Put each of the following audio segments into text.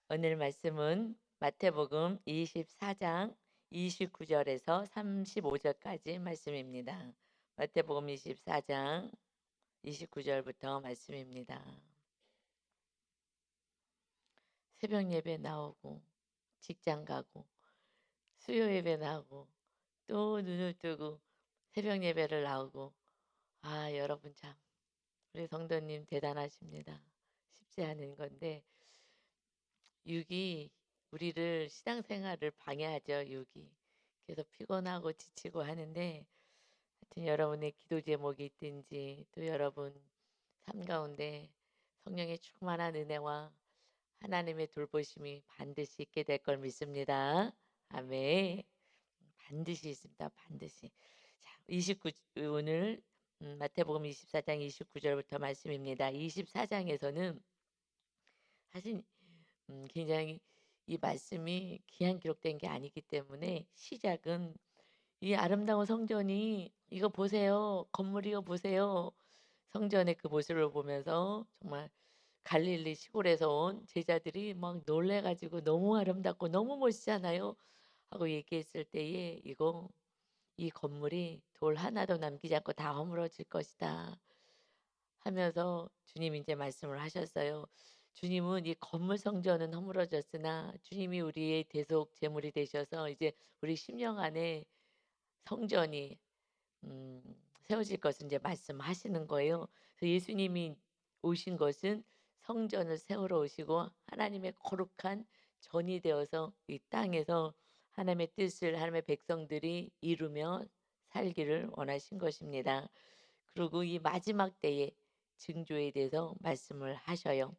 오늘 말씀은 마태복음 24장 29절에서 35절까지 말씀입니다. 마태복음 24장 29절부터 말씀입니다. 새벽 예배 나오고 직장 가고 수요 예배 나오고 또 눈을 뜨고 새벽 예배를 나오고, 여러분 참 우리 성도님 대단하십니다. 쉽지 않은 건데 육이 우리를 신앙생활을 방해하죠. 육이 계속 피곤하고 지치고 하는데, 하여튼 여러분의 기도 제목이 있든지 또 여러분 삶 가운데 성령의 충만한 은혜와 하나님의 돌보심이 반드시 있게 될 걸 믿습니다. 아멘. 반드시 있습니다. 반드시. 자, 29 오늘 마태복음 24장 29절부터 말씀입니다. 24장에서는 사실 굉장히 이 말씀이 귀한 기록된 게 아니기 때문에 시작은 이 아름다운 성전이 이거 보세요. 건물 이거 보세요. 성전의 그 모습을 보면서 정말 갈릴리 시골에서 온 제자들이 막 놀래 가지고 너무 아름답고 너무 멋지잖아요 하고 얘기했을 때에 이 건물이 돌 하나도 남기지 않고 다 허물어질 것이다 하면서 주님이 이제 말씀을 하셨어요. 주님은 이 건물 성전은 허물어졌으나 주님이 우리의 대속 제물이 되셔서 이제 우리 심령 안에 성전이 음 세워질 것을 이제 말씀하시는 거예요. 그래서 예수님이 오신 것은 성전을 세우러 오시고 하나님의 거룩한 전이 되어서 이 땅에서 하나님의 뜻을 하나님의 백성들이 이루며 살기를 원하신 것입니다. 그리고 이 마지막 때의 징조에 대해서 말씀을 하셔요.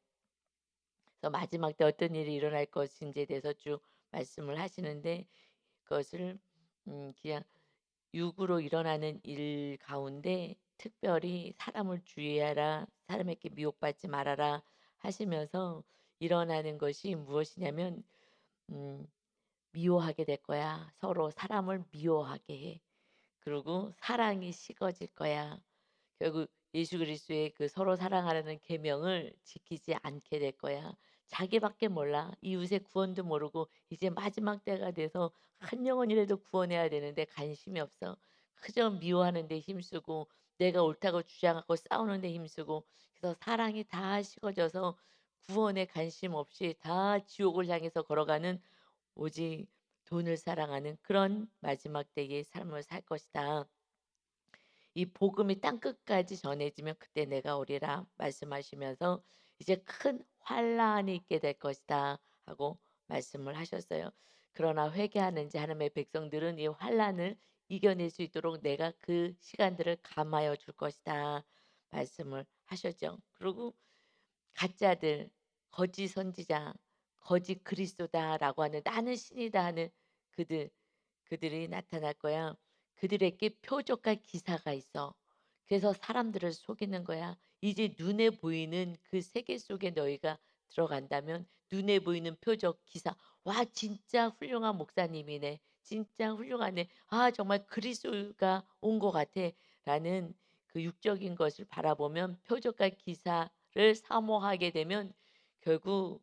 그래서 마지막 때 어떤 일이 일어날 것인지에 대해서 쭉 말씀을 하시는데, 그것을 그냥 육으로 일어나는 일 가운데 특별히 사람을 주의하라, 사람에게 미혹받지 말아라 하시면서 일어나는 것이 무엇이냐면 음, 미워하게 될 거야. 서로 사람을 미워하게 해. 그리고 사랑이 식어질 거야. 결국 예수 그리스도의 그 서로 사랑하라는 계명을 지키지 않게 될 거야. 자기밖에 몰라. 이웃의 구원도 모르고 이제 마지막 때가 돼서 한 영혼이라도 구원해야 되는데 관심이 없어. 그저 미워하는 데 힘쓰고 내가 옳다고 주장하고 싸우는 데 힘쓰고, 그래서 사랑이 다 식어져서 구원에 관심 없이 다 지옥을 향해서 걸어가는, 오직 돈을 사랑하는 그런 마지막 때의 삶을 살 것이다. 이 복음이 땅끝까지 전해지면 그때 내가 오리라 말씀하시면서 이제 큰 환란이 있게 될 것이다 하고 말씀을 하셨어요. 그러나 회개하는지 하나님의 백성들은 이 환란을 이겨낼 수 있도록 내가 그 시간들을 감하여 줄 것이다 말씀을 하셨죠. 그리고 가짜들, 거짓 선지자, 거짓 그리스도다라고 하는 나는 신이다 하는 그들 그들이 나타날 거야. 그들에게 표적과 기사가 있어. 그래서 사람들을 속이는 거야. 이제 눈에 보이는 그 세계 속에 너희가 들어간다면 눈에 보이는 표적, 기사. 와, 진짜 훌륭한 목사님이네. 진짜 훌륭하네. 정말 그리스도가 온 것 같아. 라는 그 육적인 것을 바라보면 표적과 기사를 사모하게 되면 결국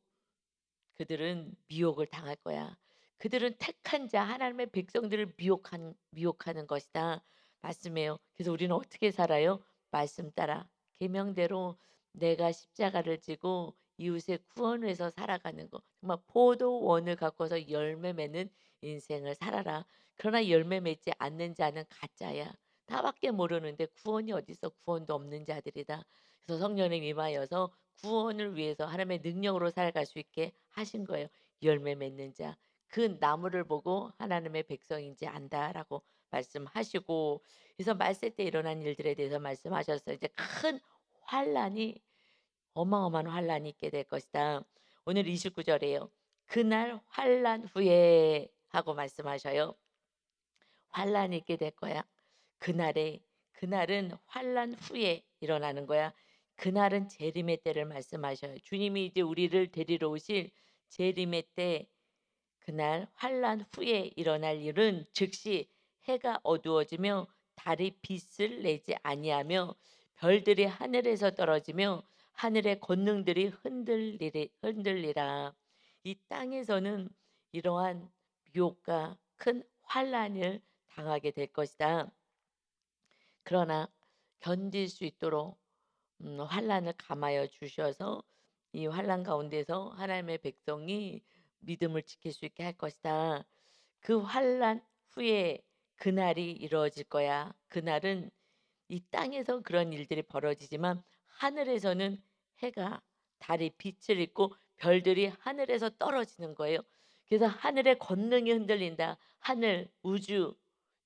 그들은 미혹을 당할 거야. 그들은 택한 자 하나님의 백성들을 미혹하는 것이다. 말씀이에요. 그래서 우리는 어떻게 살아요? 말씀 따라 계명대로 내가 십자가를 지고 이웃의 구원을 해서 살아가는 거. 정말 포도원을 갖고서 열매 맺는 인생을 살아라. 그러나 열매 맺지 않는 자는 가짜야. 나밖에 모르는데 구원이 어디서, 구원도 없는 자들이다. 그래서 성령님 임하여서 구원을 위해서 하나님의 능력으로 살아갈 수 있게 하신 거예요. 열매 맺는 자, 그 나무를 보고 하나님의 백성인지 안다라고 말씀하시고, 그래서 말세 때 일어난 일들에 대해서 말씀하셨어요. 이제 큰 환란이, 어마어마한 환란이 있게 될 것이다. 오늘 29절에요. 그날 환란 후에 하고 말씀하셔요. 환란이 있게 될 거야. 그날은 환란 후에 일어나는 거야. 그날은 재림의 때를 말씀하셔요. 주님이 이제 우리를 데리러 오실 재림의 때, 그날 환란 후에 일어날 일은 즉시 해가 어두워지며 달이 빛을 내지 아니하며 별들이 하늘에서 떨어지며 하늘의 권능들이 흔들리라. 이 땅에서는 이러한 미혹과 큰 환란을 당하게 될 것이다. 그러나 견딜 수 있도록 환란을 감하여 주셔서 이 환란 가운데서 하나님의 백성이 믿음을 지킬 수 있게 할 것이다. 그 환란 후에 그날이 이루어질 거야. 그날은 이 땅에서 그런 일들이 벌어지지만 하늘에서는 해가 달이 빛을 잃고 별들이 하늘에서 떨어지는 거예요. 그래서 하늘의 권능이 흔들린다. 하늘, 우주,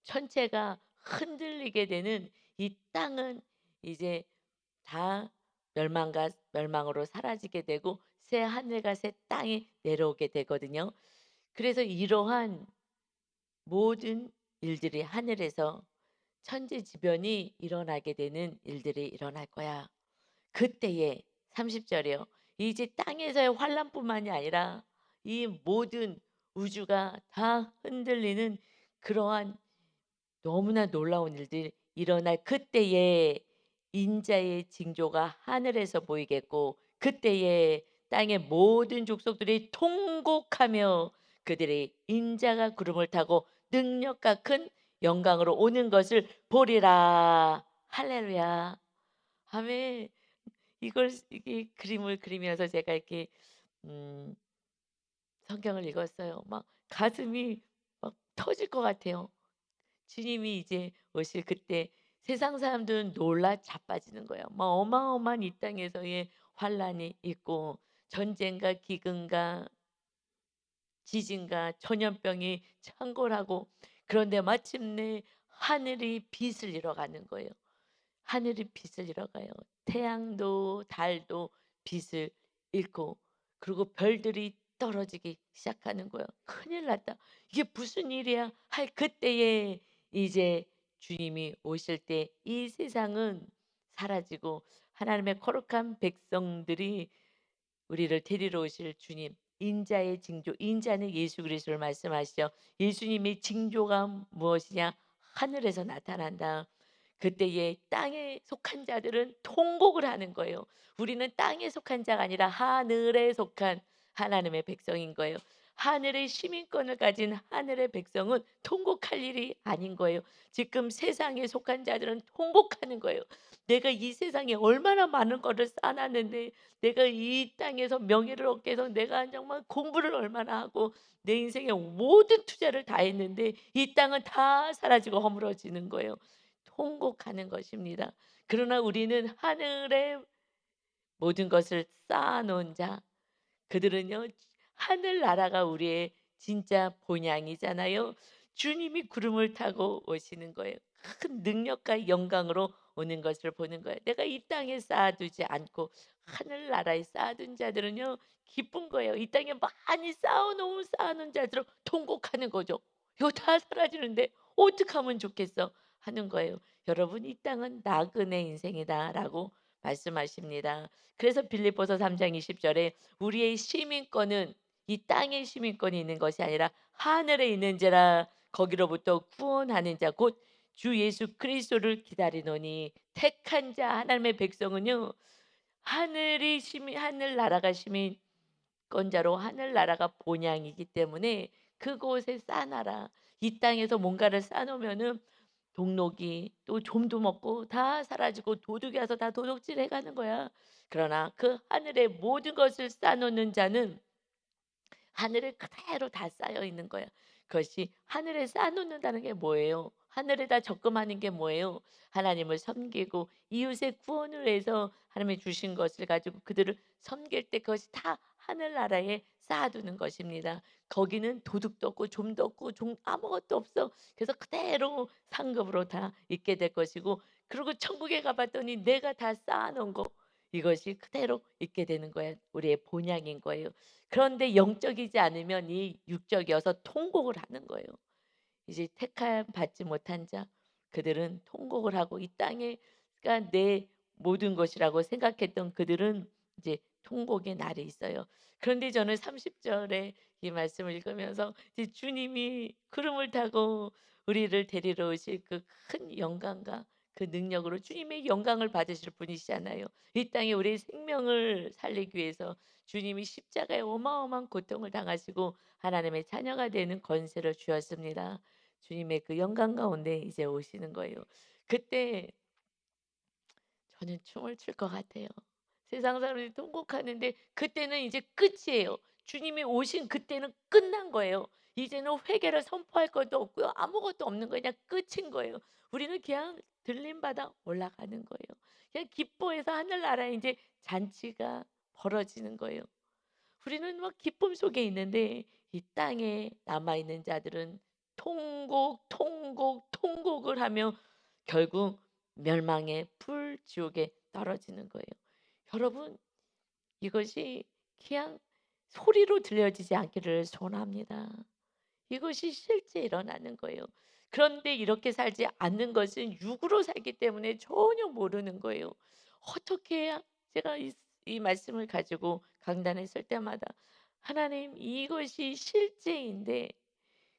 천체가 흔들리게 되는 이 땅은 이제 다 멸망과 멸망으로 사라지게 되고 새 하늘과 새 땅이 내려오게 되거든요. 그래서 이러한 모든 일들이 하늘에서 천지지변이 일어나게 되는 일들이 일어날 거야. 그때에 30절이요. 이제 땅에서의 환란뿐만이 아니라 이 모든 우주가 다 흔들리는 그러한 너무나 놀라운 일들이 일어날 그때에 인자의 징조가 하늘에서 보이겠고 그때에 땅의 모든 족속들이 통곡하며 그들의 인자가 구름을 타고 능력과 큰 영광으로 오는 것을 보리라. 할렐루야. 아멘. 이걸 이게 그림을 그리면서 제가 이렇게 음 성경을 읽었어요. 막 가슴이 막 터질 것 같아요. 주님이 이제 오실 그때 세상 사람들은 놀라 자빠지는 거예요. 막 어마어마한 이 땅에서의 환란이 있고 전쟁과 기근과 지진과 전염병이 창궐하고 그런데 마침내 하늘이 빛을 잃어가는 거예요. 하늘이 빛을 잃어가요. 태양도 달도 빛을 잃고 그리고 별들이 떨어지기 시작하는 거예요. 큰일 났다. 이게 무슨 일이야? 할 그때에 이제 주님이 오실 때 이 세상은 사라지고 하나님의 거룩한 백성들이 우리를 데리러 오실 주님 인자의 징조 인자는 예수 그리스도를 말씀하시죠. 예수님의 징조가 무엇이냐? 하늘에서 나타난다. 그때에 땅에 속한 자들은 통곡을 하는 거예요. 우리는 땅에 속한 자가 아니라 하늘에 속한 하나님의 백성인 거예요. 하늘의 시민권을 가진 하늘의 백성은 통곡할 일이 아닌 거예요. 지금 세상에 속한 자들은 통곡하는 거예요. 내가 이 세상에 얼마나 많은 거를 쌓아놨는데 내가 이 땅에서 명예를 얻기 위해서 내가 정말 공부를 얼마나 하고 내 인생의 모든 투자를 다 했는데 이 땅은 다 사라지고 허물어지는 거예요. 통곡하는 것입니다. 그러나 우리는 하늘에 모든 것을 쌓아놓은 자, 그들은요 하늘나라가 우리의 진짜 본향이잖아요. 주님이 구름을 타고 오시는 거예요. 큰 능력과 영광으로 오는 것을 보는 거예요. 내가 이 땅에 쌓아두지 않고 하늘나라에 쌓아둔 자들은요 기쁜 거예요. 이 땅에 많이 쌓아놓은 자들은 통곡하는 거죠. 이거 다 사라지는데 어떻게 하면 좋겠어 하는 거예요. 여러분 이 땅은 나그네 인생이다라고 말씀하십니다. 그래서 빌립보서 3장 20절에 우리의 시민권은 이 땅의 시민권이 있는 것이 아니라 하늘에 있는지라 거기로부터 구원하는 자 곧 주 예수 그리스도를 기다리노니 택한 자 하나님의 백성은요 하늘이 시민 하늘나라가 시민권자로 하늘나라가 본향이기 때문에 그곳에 쌓아놔라. 이 땅에서 뭔가를 쌓아놓으면은 동록이 또 좀도 먹고 다 사라지고 도둑이 와서 다 도둑질해 가는 거야. 그러나 그 하늘의 모든 것을 쌓아놓는 자는 하늘에 그대로 다 쌓여 있는 거야. 그것이 하늘에 쌓아놓는다는 게 뭐예요? 하늘에다 적금하는 게 뭐예요? 하나님을 섬기고 이웃의 구원을 위해서 하나님이 주신 것을 가지고 그들을 섬길 때 그것이 다 하늘나라에 쌓아두는 것입니다. 거기는 도둑도 없고 좀도 없고 아무것도 없어. 그래서 그대로 상급으로 다 있게 될 것이고 그리고 천국에 가봤더니 내가 다 쌓아놓은 거 이것이 그대로 있게 되는 거예요. 우리의 본향인 거예요. 그런데 영적이지 않으면 이 육적이어서 통곡을 하는 거예요. 이제 택함 받지 못한 자 그들은 통곡을 하고 이 땅에가 내 모든 것이라고 생각했던 그들은 이제 통곡의 날이 있어요. 그런데 저는 30절에 이 말씀을 읽으면서 이제 주님이 구름을 타고 우리를 데리러 오실 그 큰 영광과 그 능력으로 주님의 영광을 받으실 분이시잖아요. 이 땅에 우리의 생명을 살리기 위해서 주님이 십자가에 어마어마한 고통을 당하시고 하나님의 자녀가 되는 권세를 주었습니다. 주님의 그 영광 가운데 이제 오시는 거예요. 그때 저는 춤을 출 것 같아요. 세상 사람들이 통곡하는데 그때는 이제 끝이에요. 주님이 오신 그때는 끝난 거예요. 이제는 회개를 선포할 것도 없고요. 아무것도 없는 거예요. 그냥 끝인 거예요. 우리는 그냥 들림받아 올라가는 거예요. 그냥 기뻐해서 하늘나라에 이제 잔치가 벌어지는 거예요. 우리는 막 기쁨 속에 있는데 이 땅에 남아있는 자들은 통곡, 통곡, 통곡을 하며 결국 멸망의 불 지옥에 떨어지는 거예요. 여러분, 이것이 그냥 소리로 들려지지 않기를 소원합니다. 이것이 실제 일어나는 거예요. 그런데 이렇게 살지 않는 것은 육으로 살기 때문에 전혀 모르는 거예요. 어떻게 해야 제가 이 말씀을 가지고 강단에 설 때마다 하나님 이것이 실제인데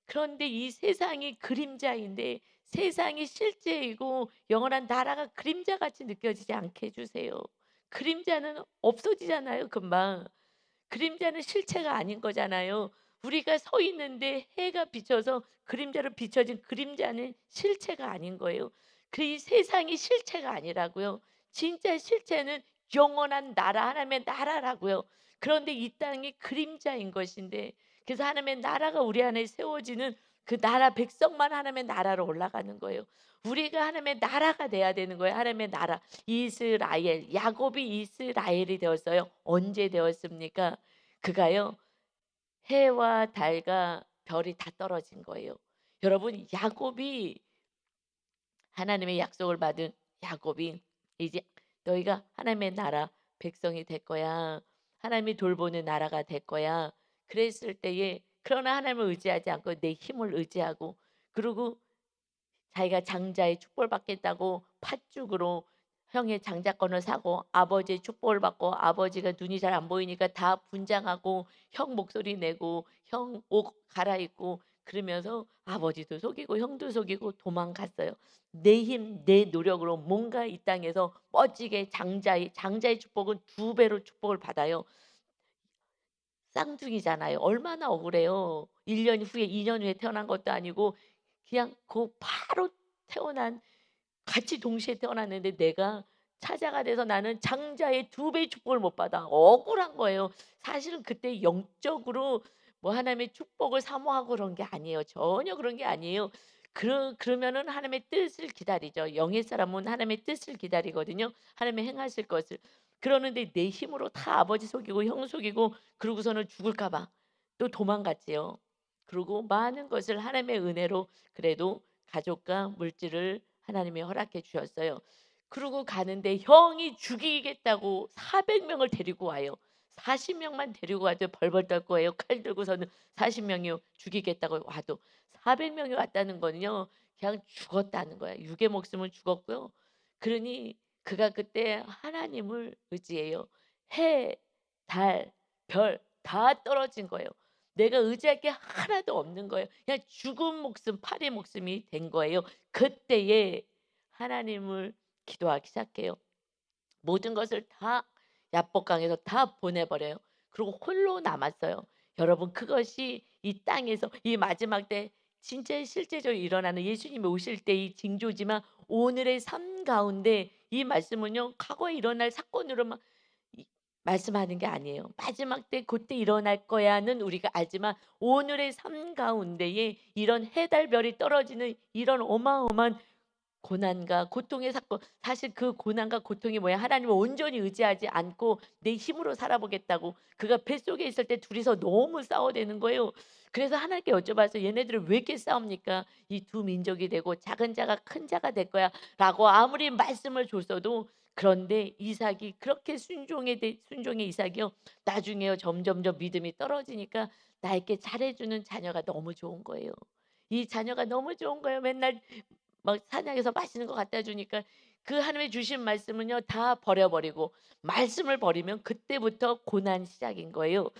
그런데 이 세상이 그림자인데 세상이 실제이고 영원한 나라가 그림자같이 느껴지지 않게 해 주세요. 그림자는 없어지잖아요, 금방. 그림자는 실체가 아닌 거잖아요. 우리가 서 있는데 해가 비쳐서 그림자로 비춰진 그림자는 실체가 아닌 거예요. 그 이 세상이 실체가 아니라고요. 진짜 실체는 영원한 나라, 하나님의 나라라고요. 그런데 이 땅이 그림자인 것인데 그래서 하나님의 나라가 우리 안에 세워지는 그 나라 백성만 하나님의 나라로 올라가는 거예요. 우리가 하나님의 나라가 돼야 되는 거예요. 하나님의 나라. 이스라엘, 야곱이 이스라엘이 되었어요. 언제 되었습니까? 그가요. 해와 달과 별이 다 떨어진 거예요. 여러분 야곱이 하나님의 약속을 받은 야곱이 이제 너희가 하나님의 나라 백성이 될 거야. 하나님이 돌보는 나라가 될 거야. 그랬을 때에 그러나 하나님을 의지하지 않고 내 힘을 의지하고 그리고 자기가 장자의 축복을 받겠다고 팥죽으로 형의 장자권을 사고 아버지의 축복을 받고 아버지가 눈이 잘 안 보이니까 다 분장하고 형 목소리 내고 형 옷 갈아입고 그러면서 아버지도 속이고 형도 속이고 도망갔어요. 내 힘, 내 노력으로 뭔가 이 땅에서 멋지게 장자의 축복은 두 배로 축복을 받아요. 쌍둥이잖아요. 얼마나 억울해요. 1년 후에 2년 후에 태어난 것도 아니고 그냥 그 바로 태어난 같이 동시에 태어났는데 내가 차자가 돼서 나는 장자의 두 배의 축복을 못 받아. 억울한 거예요. 사실은 그때 영적으로 뭐 하나님의 축복을 사모하고 그런 게 아니에요. 전혀 그런 게 아니에요. 그러면은 하나님의 뜻을 기다리죠. 영의 사람은 하나님의 뜻을 기다리거든요. 하나님의 행하실 것을. 그러는데 내 힘으로 다 아버지 속이고 형 속이고 그러고서는 죽을까 봐 또 도망갔지요. 그리고 많은 것을 하나님의 은혜로 그래도 가족과 물질을 하나님이 허락해 주셨어요. 그러고 가는데 형이 죽이겠다고 400 명을 데리고 와요. 40 명만 데리고 와도 벌벌 떨 거예요. 칼 들고서는 40 명이요. 죽이겠다고 와도 400 명이 왔다는 거는요. 그냥 죽었다는 거야. 육의 목숨은 죽었고요. 그러니 그가 그때 하나님을 의지해요. 해, 달, 별 다 떨어진 거예요. 내가 의지할 게 하나도 없는 거예요. 그냥 죽은 목숨, 파리 목숨이 된 거예요. 그때에 하나님을 기도하기 시작해요. 모든 것을 다 야복강에서 다 보내버려요. 그리고 홀로 남았어요. 여러분 그것이 이 땅에서 이 마지막 때 진짜 실제적으로 일어나는 예수님이 오실 때 이 징조지만 오늘의 삶 가운데 이 말씀은요 과거에 일어날 사건으로만 이 말씀하는 게 아니에요. 마지막 때 그때 일어날 거야는 우리가 알지만 오늘의 삶 가운데에 이런 해달별이 떨어지는 이런 어마어마한 고난과 고통의 사건 사실 그 고난과 고통이 뭐야? 하나님을 온전히 의지하지 않고 내 힘으로 살아보겠다고 그가 뱃속에 있을 때 둘이서 너무 싸워대는 거예요. 그래서 하나님께 여쭤봤어요. "얘네들은 왜 이렇게 싸웁니까? 이 두 민족이 되고 작은 자가 큰 자가 될 거야."라고 아무리 말씀을 줬어도 그런데 이삭이 그렇게 순종의 이삭이요. 나중에요 점점점 믿음이 떨어지니까 나에게 잘해주는 자녀가 너무 좋은 거예요. 이 자녀가 너무 좋은 거예요. 맨날 막 사냥해서 맛있는 거 갖다 주니까 그 하나님의 주신 말씀은요 다 버려버리고 말씀을 버리면 그때부터 고난 시작인 거예요.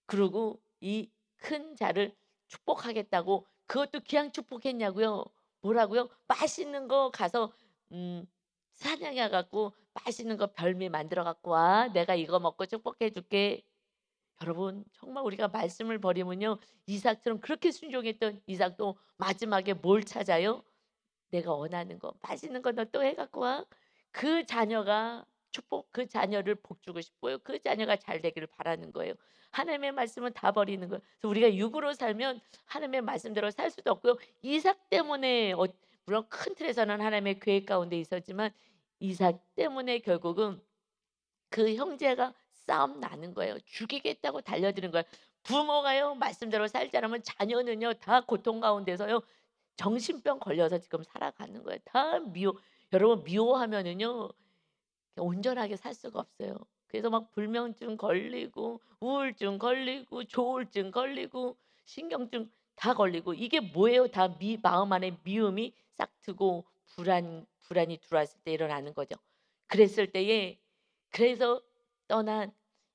그리고 이 큰 자를 축복하겠다고 그것도 그냥 축복했냐고요. 뭐라고요? 맛있는 거 가서 음 "사냥해 갖고 맛있는 거 별미 만들어 갖고 와. 내가 이거 먹고 축복해 줄게." 여러분 정말 우리가 말씀을 버리면요. 이삭처럼 그렇게 순종했던 이삭도 마지막에 뭘 찾아요? 내가 원하는 거 맛있는 거 너 또 해 갖고 와. 그 자녀가 축복 그 자녀를 복 주고 싶고요. 그 자녀가 잘 되기를 바라는 거예요. 하나님의 말씀은 다 버리는 거예요. 그래서 우리가 육으로 살면 하나님의 말씀대로 살 수도 없고요. 이삭 때문에 물론 큰 틀에서는 하나님의 계획 가운데 있었지만 이삭 때문에 결국은 그 형제가 싸움 나는 거예요. 죽이겠다고 달려드는 거예요. 부모가요 말씀대로 살지 않으면 자녀는요 다 고통 가운데서요 정신병 걸려서 지금 살아가는 거예요. 다 미워 여러분 미워하면은요 온전하게 살 수가 없어요. 그래서 막 불면증 걸리고 우울증 걸리고 조울증 걸리고 신경증 다 걸리고 이게 뭐예요? 다 마음 안에 미움이 싹트고 불안이 들어왔을 때 일어나는 거죠. 그랬을 때에 그래서 떠난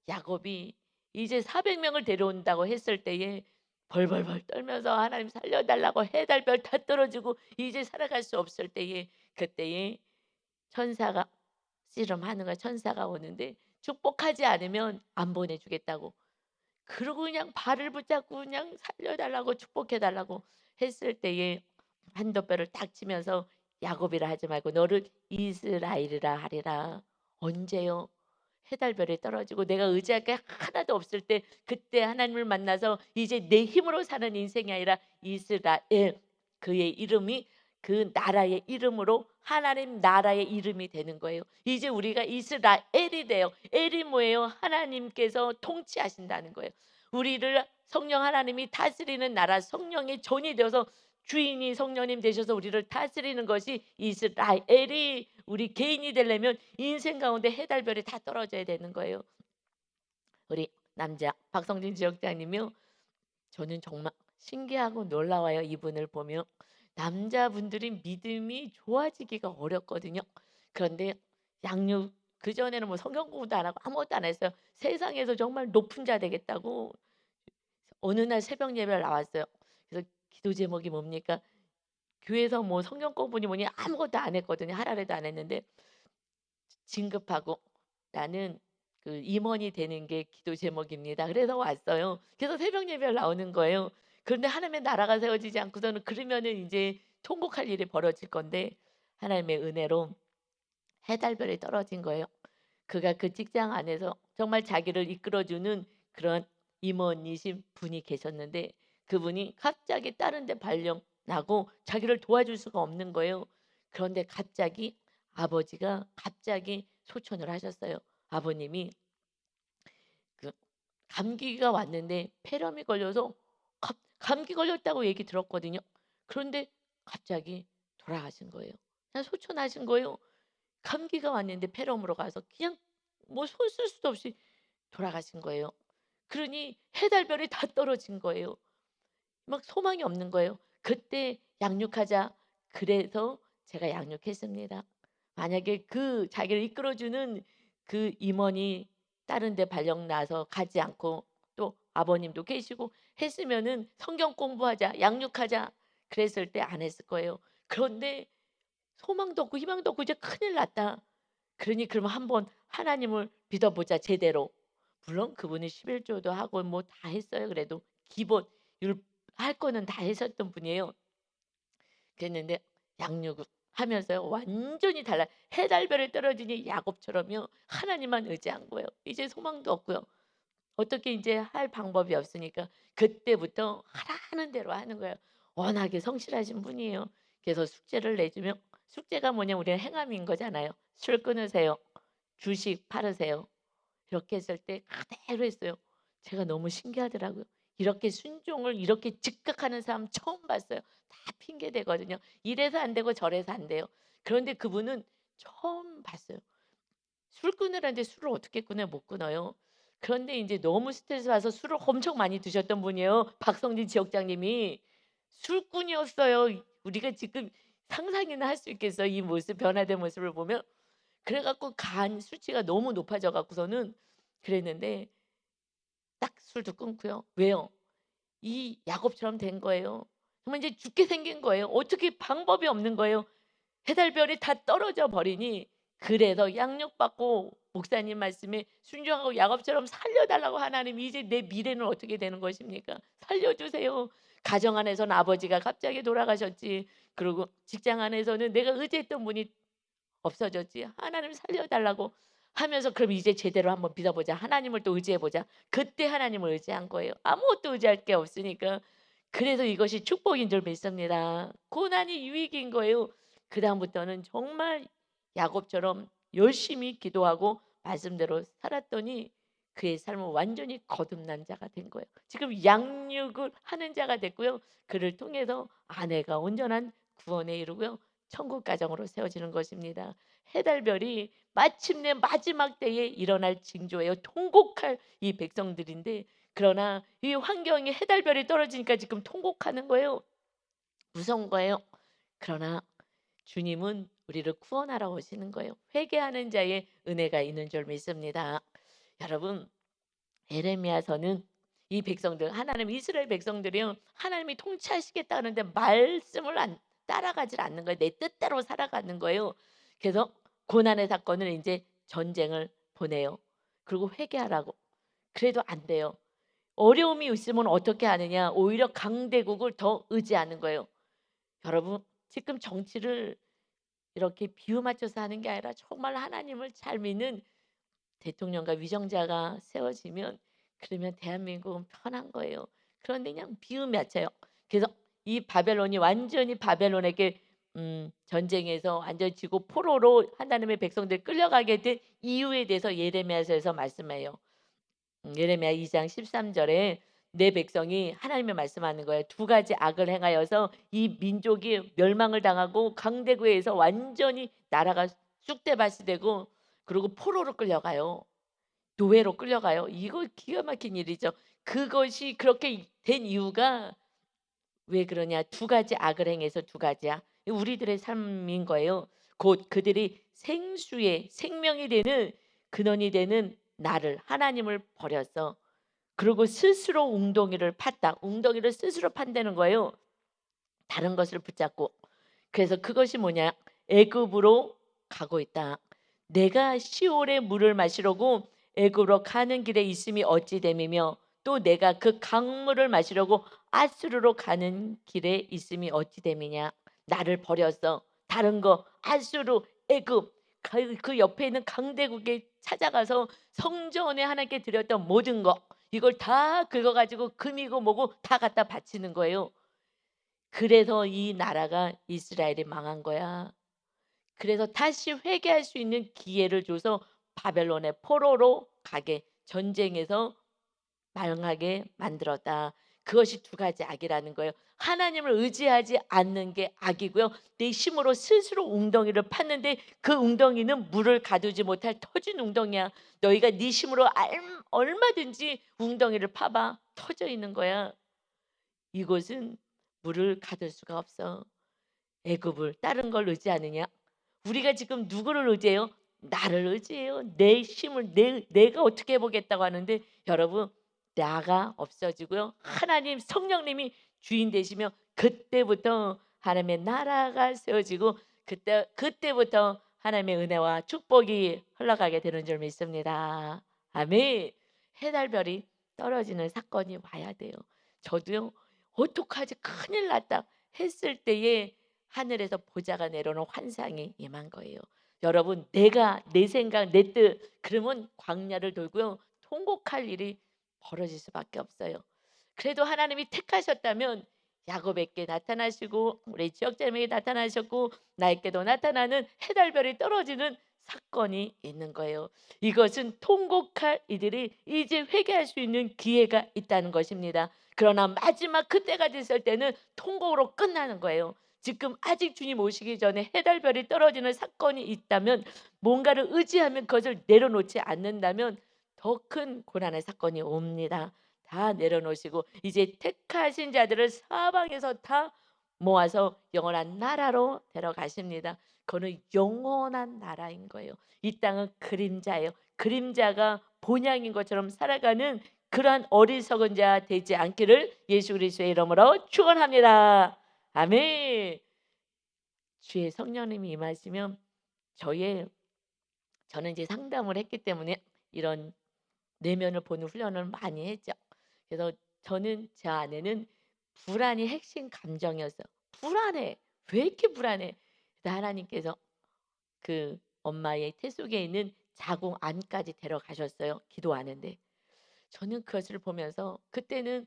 야곱이 이제 400 명을 데려온다고 했을 때에 벌벌벌 떨면서 하나님 살려 달라고 해달별 다 떨어지고 이제 살아갈 수 없을 때에 그때에 천사가 씨름하는 거야. 천사가 오는데 축복하지 않으면 안 보내 주겠다고. 그러고 그냥 발을 붙잡고 그냥 살려 달라고 축복해 달라고 했을 때에 한돛뼈를 딱 치면서 야곱이라 하지 말고 너를 이스라엘이라 하리라. 언제요? 해달별에 떨어지고 내가 의지할 게 하나도 없을 때 그때 하나님을 만나서 이제 내 힘으로 사는 인생이 아니라 이스라엘 그의 이름이 그 나라의 이름으로 하나님 나라의 이름이 되는 거예요. 이제 우리가 이스라엘이 돼요. 엘이 뭐예요? 하나님께서 통치하신다는 거예요. 우리를 성령 하나님이 다스리는 나라 성령의 전이 되어서 주인이 성령님 되셔서 우리를 다스리는 것이 이스라엘이 우리 개인이 되려면 인생 가운데 해달별이 다 떨어져야 되는 거예요. 우리 남자 박성진 지역장님이요. 저는 정말 신기하고 놀라워요. 이분을 보면 남자분들이 믿음이 좋아지기가 어렵거든요. 그런데 양육 그전에는 뭐 성경 공부도 안 하고 아무것도 안 했어요. 세상에서 정말 높은 자 되겠다고 어느 날 새벽 예배를 나왔어요. 그래서 기도 제목이 뭡니까? 교회에서 뭐 성경 공부니 뭐니 아무것도 안 했거든요. 하라래도 안 했는데 진급하고 나는 그 임원이 되는 게 기도 제목입니다. 그래서 왔어요. 그래서 새벽 예배를 나오는 거예요. 그런데 하나님의 나라가 세워지지 않고서는 그러면은 이제 통곡할 일이 벌어질 건데 하나님의 은혜로 해달별이 떨어진 거예요. 그가 그 직장 안에서 정말 자기를 이끌어주는 그런 임원이신 분이 계셨는데 그분이 갑자기 다른 데 발령 나고 자기를 도와줄 수가 없는 거예요. 그런데 갑자기 아버지가 갑자기 소천을 하셨어요. 아버님이 그 감기가 왔는데 폐렴이 걸려서 감기 걸렸다고 얘기 들었거든요. 그런데 갑자기 돌아가신 거예요. 그냥 소천하신 거예요. 감기가 왔는데 폐렴으로 가서 그냥 뭐 손 쓸 수도 없이 돌아가신 거예요. 그러니 해달별이 다 떨어진 거예요. 막 소망이 없는 거예요. 그때 양육하자. 그래서 제가 양육했습니다. 만약에 그 자기를 이끌어주는 그 임원이 다른 데 발령 나서 가지 않고 또 아버님도 계시고 했으면은 성경 공부하자, 양육하자 그랬을 때 안 했을 거예요. 그런데 소망도 없고 희망도 없고 이제 큰일 났다. 그러니 그러면 한번 하나님을 믿어보자 제대로. 물론 그분이 11조도 하고 뭐 다 했어요. 그래도 기본 할 거는 다 하셨던 분이에요. 그랬는데 양육을 하면서요. 완전히 달라요. 해달별을 떨어지니 야곱처럼요. 하나님만 의지한 거예요. 이제 소망도 없고요. 어떻게 이제 할 방법이 없으니까 그때부터 하라는 대로 하는 거예요. 워낙에 성실하신 분이에요. 그래서 숙제를 내주면 숙제가 뭐냐 우리는 행함인 거잖아요. 술 끊으세요. 주식 팔으세요. 이렇게 했을 때 그대로 했어요. 제가 너무 신기하더라고요. 이렇게 순종을 이렇게 즉각하는 사람 처음 봤어요. 다 핑계 대거든요. 이래서 안 되고 저래서 안 돼요. 그런데 그분은 처음 봤어요. 술 끊으라는데 술을 어떻게 끊어요? 못 끊어요. 그런데 인제 너무 스트레스 받아서 술을 엄청 많이 드셨던 분이에요. 박성진 지역장님이 술꾼이었어요. 우리가 지금 상상이나 할 수 있겠어요? 이 모습 변화된 모습을 보면. 그래 갖고 간 수치가 너무 높아져 갖고서는 그랬는데 딱 술도 끊고요. 왜요? 이 야곱처럼 된 거예요. 정말 이제 죽게 생긴 거예요. 어떻게 방법이 없는 거예요. 해달별이 다 떨어져 버리니 그래서 양육받고 목사님 말씀에 순종하고 야곱처럼 살려달라고 하나님 이제 내 미래는 어떻게 되는 것입니까? 살려주세요. 가정 안에서는 아버지가 갑자기 돌아가셨지. 그리고 직장 안에서는 내가 의지했던 분이 없어졌지. 하나님 살려달라고 하면서 그럼 이제 제대로 한번 믿어보자. 하나님을 또 의지해보자. 그때 하나님을 의지한 거예요. 아무것도 의지할 게 없으니까. 그래서 이것이 축복인 줄 믿습니다. 고난이 유익인 거예요. 그 다음부터는 정말 야곱처럼 열심히 기도하고 말씀대로 살았더니 그의 삶은 완전히 거듭난 자가 된 거예요. 지금 양육을 하는 자가 됐고요. 그를 통해서 아내가 온전한 구원에 이르고요. 천국 가정으로 세워지는 것입니다. 해달별이 마침내 마지막 때에 일어날 징조예요. 통곡할 이 백성들인데 그러나 이 환경이 해달별이 떨어지니까 지금 통곡하는 거예요. 무서운 거예요. 그러나 주님은 우리를 구원하러 오시는 거예요. 회개하는 자의 은혜가 있는 줄 믿습니다. 여러분 에레미야서는 이 백성들 하나님 이스라엘 백성들이요 하나님이 통치하시겠다는데 말씀을 따라가질 않는 거예요. 내 뜻대로 살아가는 거예요. 그래서 고난의 사건을 이제 전쟁을 보내요. 그리고 회개하라고. 그래도 안 돼요. 어려움이 있으면 어떻게 하느냐? 오히려 강대국을 더 의지하는 거예요. 여러분 지금 정치를 이렇게 비유 맞춰서 하는 게 아니라 정말 하나님을 잘 믿는 대통령과 위정자가 세워지면 그러면 대한민국은 편한 거예요. 그런데 그냥 비유 맞춰요. 그래서 이 바벨론이 완전히 바벨론에게 전쟁에서 완전히 지고 포로로 하나님의 백성들 끌려가게 된 이유에 대해서 예레미야서에서 말씀해요. 예레미야 2장 13절에 내 백성이 하나님의 말씀하는 거예요. 두 가지 악을 행하여서 이 민족이 멸망을 당하고 강대국에서 완전히 나라가 쑥대밭이 되고 그리고 포로로 끌려가요. 노예로 끌려가요. 이거 기가 막힌 일이죠. 그것이 그렇게 된 이유가 왜 그러냐? 두 가지 악을 행해서 두 가지야. 우리들의 삶인 거예요. 곧 그들이 생수의 생명이 되는 근원이 되는 나를 하나님을 버렸어. 그리고 스스로 웅덩이를 팠다. 웅덩이를 스스로 판다는 거예요. 다른 것을 붙잡고. 그래서 그것이 뭐냐? 애굽으로 가고 있다. 내가 시올의 물을 마시려고 애굽으로 가는 길에 있음이 어찌 됨이며 또 내가 그 강물을 마시려고 아수르로 가는 길에 있음이 어찌 됨이냐. 나를 버렸어. 다른 거 아수르 애굽 그 옆에 있는 강대국에 찾아가서 성전에 하나님께 드렸던 모든 거 이걸 다 긁어가지고 금이고 뭐고 다 갖다 바치는 거예요. 그래서 이 나라가 이스라엘이 망한 거야. 그래서 다시 회개할 수 있는 기회를 줘서 바벨론의 포로로 가게 전쟁에서 망하게 만들었다. 그것이 두 가지 악이라는 거예요. 하나님을 의지하지 않는 게 악이고요. 내 힘으로 스스로 웅덩이를 팠는데 그 웅덩이는 물을 가두지 못할 터진 웅덩이야. 너희가 네 힘으로 얼마든지 웅덩이를 파봐. 터져 있는 거야. 이곳은 물을 가둘 수가 없어. 애굽을 다른 걸 의지하느냐? 우리가 지금 누구를 의지해요? 나를 의지해요. 내 힘을 내가 어떻게 해보겠다고 하는데 여러분 나가 없어지고요. 하나님 성령님이 주인 되시며 그때부터 하나님의 나라가 세워지고 그때부터 하나님의 은혜와 축복이 흘러가게 되는 줄 믿습니다. 아멘. 해달별이 떨어지는 사건이 와야 돼요. 저도요. 어떡하지 큰일 났다 했을 때에 하늘에서 보좌가 내려오는 환상이 임한 거예요. 여러분 내가 내 생각 내 뜻 그러면 광야를 돌고요. 통곡할 일이 벌어질 수밖에 없어요. 그래도 하나님이 택하셨다면 야곱에게 나타나시고 우리 지역자에게 나타나셨고 나에게도 나타나는 해달별이 떨어지는 사건이 있는 거예요. 이것은 통곡할 이들이 이제 회개할 수 있는 기회가 있다는 것입니다. 그러나 마지막 그때가 됐을 때는 통곡으로 끝나는 거예요. 지금 아직 주님 오시기 전에 해달별이 떨어지는 사건이 있다면 뭔가를 의지하면 그것을 내려놓지 않는다면 더 큰 고난의 사건이 옵니다. 다 내려놓으시고 이제 택하신 자들을 사방에서 다 모아서 영원한 나라로 데려가십니다. 그거는 영원한 나라인 거예요. 이 땅은 그림자예요. 그림자가 본향인 것처럼 살아가는 그러한 어리석은 자 되지 않기를 예수 그리스도의 이름으로 축원합니다. 아멘. 주의 성령님이 임하시면 저의 저는 이제 상담을 했기 때문에 이런 내면을 보는 훈련을 많이 했죠. 그래서 저는 제 안에는 불안이 핵심 감정이었어요. 불안해. 왜 이렇게 불안해? 그래서 하나님께서 그 엄마의 태 속에 있는 자궁 안까지 데려가셨어요. 기도하는데. 저는 그것을 보면서 그때는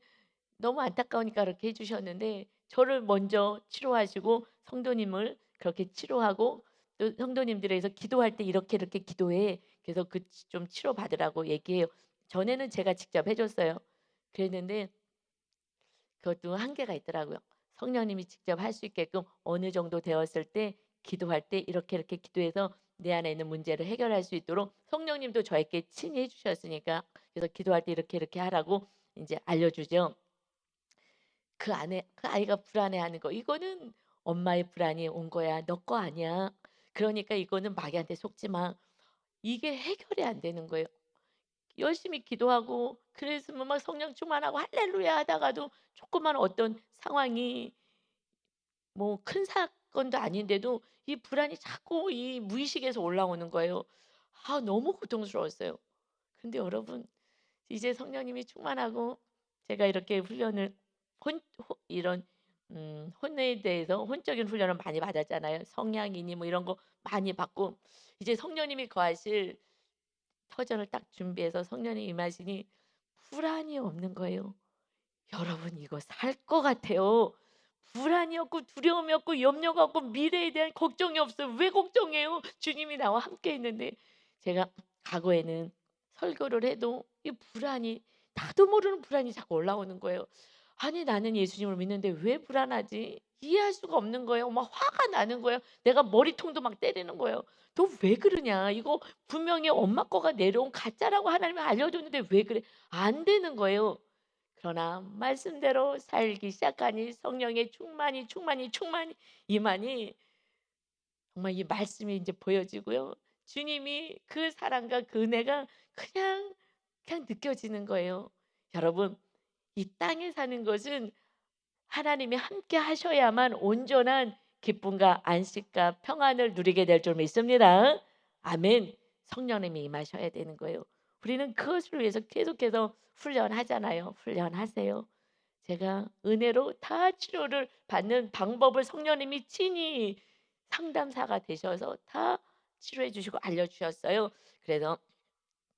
너무 안타까우니까 그렇게 해 주셨는데 저를 먼저 치료하시고 성도님을 그렇게 치료하고 또 성도님들에서 "기도할 때 이렇게 이렇게 기도해." 그래서 그 좀 치료받으라고 얘기해요. 전에는 제가 직접 해 줬어요. 그랬는데 그것도 한계가 있더라고요. 성령님이 직접 할 수 있게끔 어느 정도 되었을 때 기도할 때 이렇게 이렇게 기도해서 내 안에 있는 문제를 해결할 수 있도록 성령님도 저에게 친히 해 주셨으니까 그래서 기도할 때 이렇게 이렇게 하라고 인제 알려주죠. 그 안에 그 아이가 불안해하는 거 "이거는 엄마의 불안이 온 거야. 너 거 아니야. 그러니까 이거는 마귀한테 속지 마." 이게 해결이 안 되는 거예요. 열심히 기도하고 그랬으면 막 성령 충만하고 할렐루야 하다가도 조그만 어떤 상황이 뭐 큰 사건도 아닌데도 이 불안이 자꾸 이 무의식에서 올라오는 거예요. 아 너무 고통스러웠어요. 근데 여러분 이제 성령님이 충만하고 제가 이렇게 훈련을 이런 혼에 대해서 혼적인 훈련을 많이 받았잖아요. 성향이니 뭐 이런 거 많이 받고 이제 성령님이 거하실 터전을 딱 준비해서 성령이 임하시니 불안이 없는 거예요. 여러분 이거 살 것 같아요. 불안이 없고 두려움이 없고 염려가 없고 미래에 대한 걱정이 없어요. 왜 걱정해요? 주님이 나와 함께 있는데 제가 과거에는 설교를 해도 이 불안이 나도 모르는 불안이 자꾸 올라오는 거예요. 아니 나는 예수님을 믿는데 왜 불안하지? 이해할 수가 없는 거예요. 막 화가 나는 거예요. 내가 머리통도 막 때리는 거예요. "너 왜 그러냐? 이거 분명히 엄마 거가 내려온 가짜라고 하나님이 알려줬는데 왜 그래?" 안 되는 거예요. 그러나 말씀대로 살기 시작하니 성령의 충만이 임하니 정말 이 말씀이 이제 보여지고요. 주님이 그 사랑과 그 은혜가 그냥 느껴지는 거예요. 여러분 이 땅에 사는 것은 하나님이 함께 하셔야만 온전한 기쁨과 안식과 평안을 누리게 될 줄 믿습니다. 아멘. 성령님이 임하셔야 되는 거예요. 우리는 그것을 위해서 계속해서 훈련하잖아요. 훈련하세요. 제가 은혜로 다 치료를 받는 방법을 성령님이 친히 상담사가 되셔서 다 치료해 주시고 알려 주셨어요. 그래서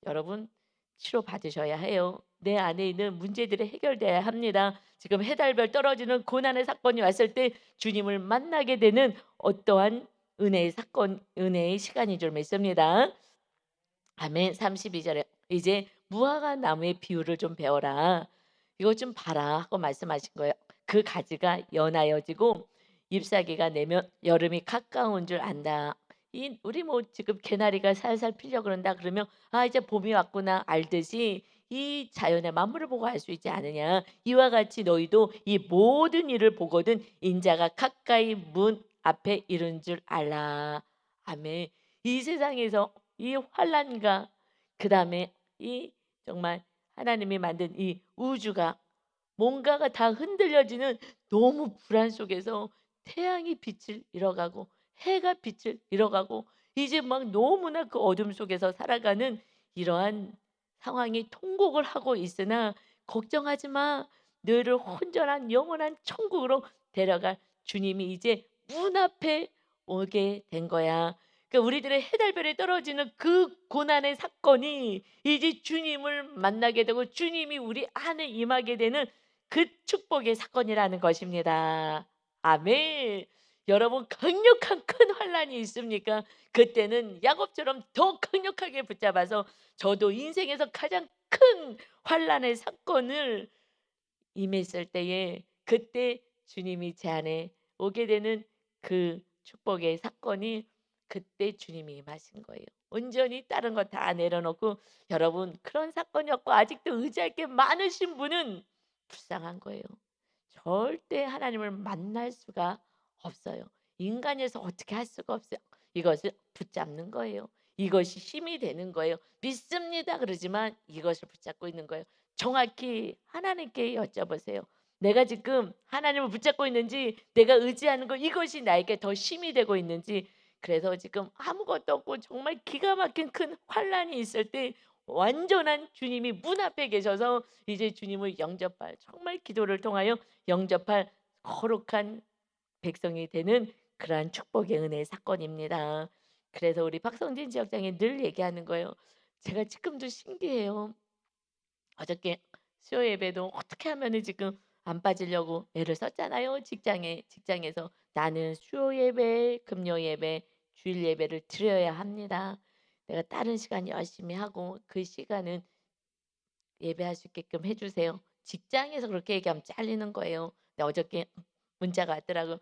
여러분 치료 받으셔야 해요. 내 안에 있는 문제들이 해결돼야 합니다. 지금 해달별 떨어지는 고난의 사건이 왔을 때 주님을 만나게 되는 어떠한 은혜의 사건, 은혜의 시간인 줄 믿습니다. 아멘. 32 절에 "이제 무화과 나무의 비유를 좀 배워라. 이것 좀 봐라." 하고 말씀하신 거예요. "그 가지가 연하여지고 잎사귀가 내면 여름이 가까운 줄 안다." 이 우리 뭐 지금 개나리가 살살 피려 그런다 그러면 '아 이제 봄이 왔구나.' 알듯이 이 자연의 만물을 보고 알 수 있지 않으냐. "이와 같이 너희도 이 모든 일을 보거든 인자가 가까이 문 앞에 이른 줄 알라." 아멘. 이 세상에서 이 환란과 그다음에 이 정말 하나님이 만든 이 우주가 뭔가가 다 흔들려지는 너무 불안 속에서 태양이 빛을 잃어가고 해가 빛을 잃어가고 이제 막 너무나 그 어둠 속에서 살아가는 이러한 상황이 통곡을 하고 있으나 걱정하지 마. 너희를 혼전한 영원한 천국으로 데려갈 주님이 이제 문 앞에 오게 된 거야. 그러니까 우리들의 해달별에 떨어지는 그 고난의 사건이 이제 주님을 만나게 되고 주님이 우리 안에 임하게 되는 그 축복의 사건이라는 것입니다. 아멘. 여러분 강력한 큰 환란이 있습니까? 그때는 야곱처럼 더 강력하게 붙잡아서 저도 인생에서 가장 큰 환란의 사건을 임했을 때에 그때 주님이 제 안에 오게 되는 그 축복의 사건이 그때 주님이 임하신 거예요. 온전히 다른 거 다 내려놓고 여러분 그런 사건이 없고 아직도 의지할 게 많으신 분은 불쌍한 거예요. 절대 하나님을 만날 수가 없어요. 인간에서 어떻게 할 수가 없어요. 이것을 붙잡는 거예요. 이것이 힘이 되는 거예요. 믿습니다 그러지만 이것을 붙잡고 있는 거예요. 정확히 하나님께 여쭤보세요. 내가 지금 하나님을 붙잡고 있는지 내가 의지하는 거 이것이 나에게 더 힘이 되고 있는지 그래서 지금 아무것도 없고 정말 기가 막힌 큰 환란이 있을 때 완전한 주님이 문 앞에 계셔서 이제 주님을 영접할 정말 기도를 통하여 영접할 거룩한 백성이 되는 그러한 축복의 은혜의 사건입니다. 그래서 우리 박성진 지역장이 늘 얘기하는 거예요. 제가 지금도 신기해요. 어저께 수요 예배도 어떻게 하면은 지금 안 빠지려고 애를 썼잖아요. 직장에서 나는 수요 예배, 금요 예배, 주일 예배를 드려야 합니다. 내가 다른 시간 열심히 하고 그 시간은 예배할 수 있게끔 해주세요. 직장에서 그렇게 얘기하면 잘리는 거예요. 근데 어저께 문자가 왔더라고요.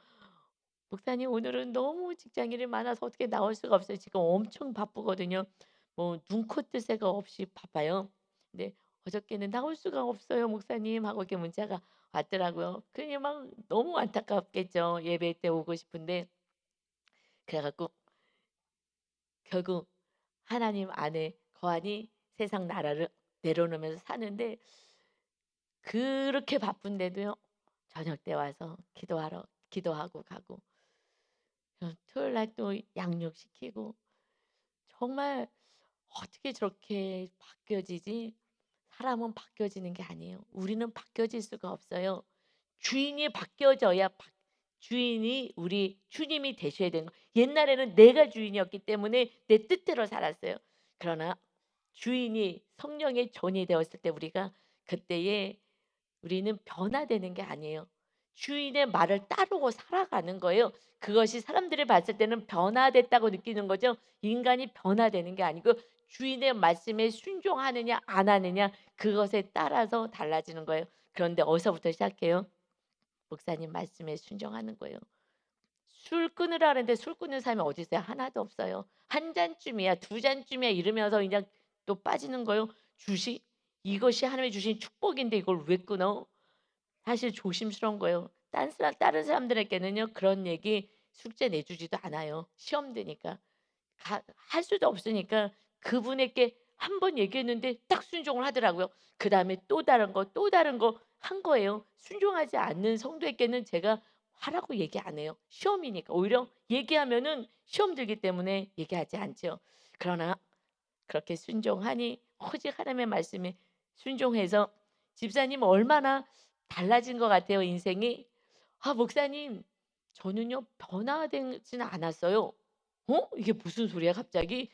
목사님 오늘은 너무 직장 일이 많아서 어떻게 나올 수가 없어요. 지금 엄청 바쁘거든요. 뭐 눈코 뜰 새가 없이 바빠요. 근데 어저께는 나올 수가 없어요, 목사님 하고 이렇게 문자가 왔더라고요. 그냥 막 너무 안타깝겠죠. 예배 때 오고 싶은데 그래갖고 결국 하나님 안에 거하니 세상 나라를 내려놓으면서 사는데 그렇게 바쁜데도요. 저녁 때 와서 기도하고 가고 토요일 날 또 양육시키고 정말 어떻게 저렇게 바뀌어지지? 사람은 바뀌어지는 게 아니에요. 우리는 바뀌어질 수가 없어요. 주인이 바뀌어져야 주인이 우리 주님이 되셔야 되는 거. 옛날에는 내가 주인이었기 때문에 내 뜻대로 살았어요. 그러나 주인이 성령의 전이 되었을 때 우리가 그때에 우리는 변화되는 게 아니에요. 주인의 말을 따르고 살아가는 거예요. 그것이 사람들이 봤을 때는 변화됐다고 느끼는 거죠. 인간이 변화되는 게 아니고 주인의 말씀에 순종하느냐 안 하느냐 그것에 따라서 달라지는 거예요. 그런데 어디서부터 시작해요? 목사님 말씀에 순종하는 거예요. 술 끊으라 하는데 술 끊는 사람이 어디 있어요? 하나도 없어요. 한 잔쯤이야, 두 잔쯤이야 이러면서 그냥 또 빠지는 거예요. 이것이 하나님이 주신 축복인데 이걸 왜 끊어? 사실 조심스러운 거예요. 다른 사람들에게는요. 그런 얘기 숙제 내주지도 않아요. 시험 되니까. 할 수도 없으니까 그분에게 한 번 얘기했는데 딱 순종을 하더라고요. 그다음에 또 다른 거, 또 다른 거 한 거예요. 순종하지 않는 성도에게는 제가 하라고 얘기 안 해요. 시험이니까. 오히려 얘기하면은 시험 들기 때문에 얘기하지 않죠. 그러나 그렇게 순종하니 오직 하나님의 말씀에 순종해서 집사님 얼마나 달라진 것 같아요, 인생이. "아 목사님 저는요 변화되지는 않았어요." 어? 이게 무슨 소리야 갑자기?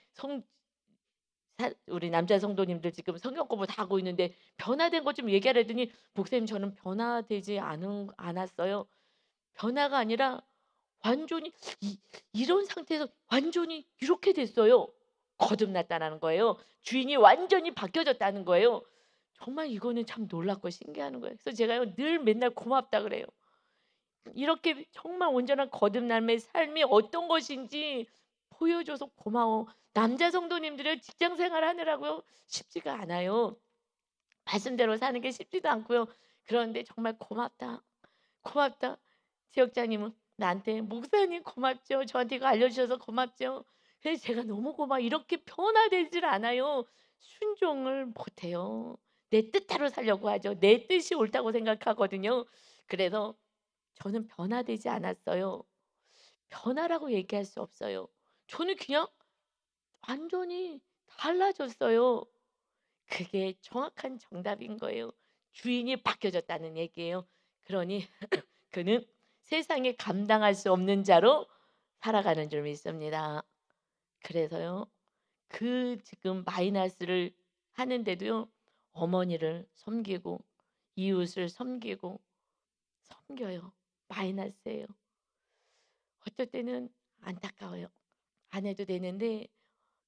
우리 남자 성도님들 지금 성경 공부 다 하고 있는데 변화된 것 좀 얘기하라 더니 "목사님 저는 변화되지 않았어요." 변화가 아니라 완전히 이런 상태에서 완전히 이렇게 됐어요. 거듭났다는 거예요. 주인이 완전히 바뀌어졌다는 거예요. 정말 이거는 참 놀랍고 신기한 거예요. 그래서 제가요 늘 맨날 고맙다 그래요. 이렇게 정말 온전한 거듭남의 삶이 어떤 것인지 보여줘서 고마워. 남자 성도님들은 직장 생활 하느라고요 쉽지가 않아요. 말씀대로 사는 게 쉽지도 않고요. 그런데 정말 고맙다. 고맙다. 지역장님은 나한테 "목사님 고맙죠. 저한테 이거 알려주셔서 고맙죠." 그래서 제가 너무 이렇게 변화되질 않아요. 순종을 못해요. 내 뜻대로 살려고 하죠. 내 뜻이 옳다고 생각하거든요. 그래서 저는 변화되지 않았어요. 변화라고 얘기할 수 없어요. 저는 그냥 완전히 달라졌어요. 그게 정확한 정답인 거예요. 주인이 바뀌어졌다는 얘기예요. 그러니 그는 세상에 감당할 수 없는 자로 살아가는 줄 믿습니다. 그래서요. 지금 마이너스를 하는데도요. 어머니를 섬기고 이웃을 섬겨요. 마이너스예요. 어떨 때는 안타까워요. 안 해도 되는데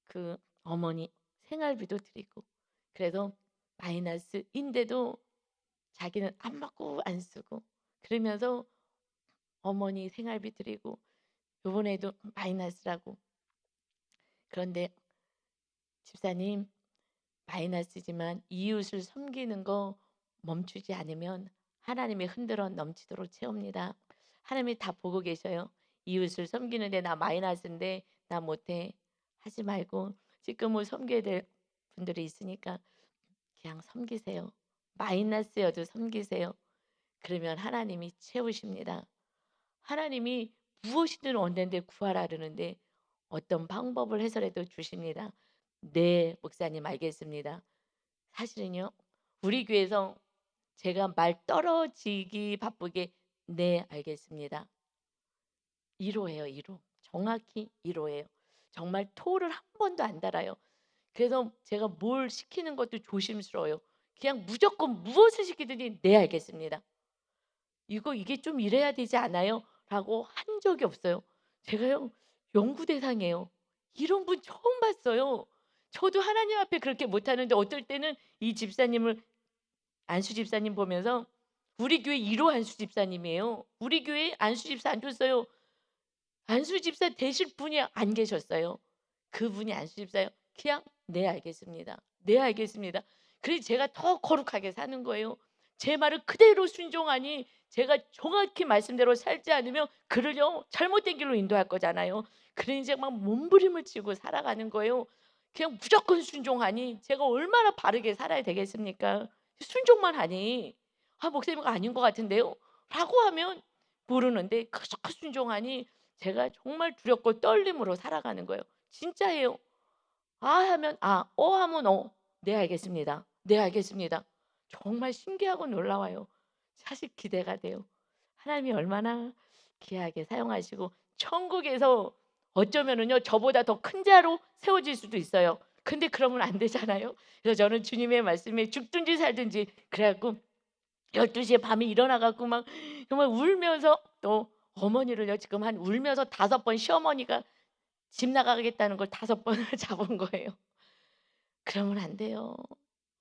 그 어머니 생활비도 드리고 그래서 마이너스인데도 자기는 안 먹고 안 쓰고 그러면서 어머니 생활비 드리고 요번에도 마이너스라고. 그런데 집사님 마이너스지만 이웃을 섬기는 거 멈추지 않으면 하나님이 흔들어 넘치도록 채웁니다. 하나님이 다 보고 계셔요. 이웃을 섬기는데 나 마이너스인데 나 못해. 하지 말고 지금 뭐 섬겨야 될 분들이 있으니까 그냥 섬기세요. 마이너스여도 섬기세요. 그러면 하나님이 채우십니다. 하나님이 무엇이든 원하는데 구하라 그러는데 어떤 방법을 해서라도 주십니다. 네, 목사님 알겠습니다. 사실은요, 우리 교회에서 제가 말 떨어지기 바쁘게 네, 알겠습니다. 1호예요, 1호. 정확히 1호예요. 정말 토를 한 번도 안 달아요. 그래서 제가 뭘 시키는 것도 조심스러워요. 그냥 무조건 무엇을 시키든지 네, 알겠습니다. 이게 좀 이래야 되지 않아요? 라고 한 적이 없어요. 제가요, 연구 대상이에요. 이런 분 처음 봤어요. 저도 하나님 앞에 그렇게 못하는데 어떨 때는 이 집사님을, 안수 집사님 보면서, 우리 교회 1호 안수 집사님이에요. 우리 교회 안수 집사 안 줬어요. 안수 집사 되실 분이 안 계셨어요. 그분이 안수 집사예요. 그냥 네, 알겠습니다. 네, 알겠습니다. 그래서 제가 더 거룩하게 사는 거예요. 제 말을 그대로 순종하니 제가 정확히 말씀대로 살지 않으면 그를요, 잘못된 길로 인도할 거잖아요. 그러니 이제 막 몸부림을 치고 살아가는 거예요. 그냥 무조건 순종하니 제가 얼마나 바르게 살아야 되겠습니까? 순종만 하니 목사님 거 아닌 것 같은데요? 라고 하면 모르는데 그저 순종하니 제가 정말 두렵고 떨림으로 살아가는 거예요. 진짜예요. 하면 하면 네, 알겠습니다. 네, 알겠습니다. 정말 신기하고 놀라워요. 사실 기대가 돼요. 하나님이 얼마나 귀하게 사용하시고 천국에서 어쩌면은요, 저보다 더 큰 자로 세워질 수도 있어요. 근데 그러면 안 되잖아요. 그래서 저는 주님의 말씀에 죽든지 살든지 그래 갖고 12시에 밤에 일어나 갖고 막 정말 울면서, 또 어머니를요, 지금 한 울면서 5번 시어머니가 집 나가겠다는 걸 5번을 잡은 거예요. 그러면 안 돼요.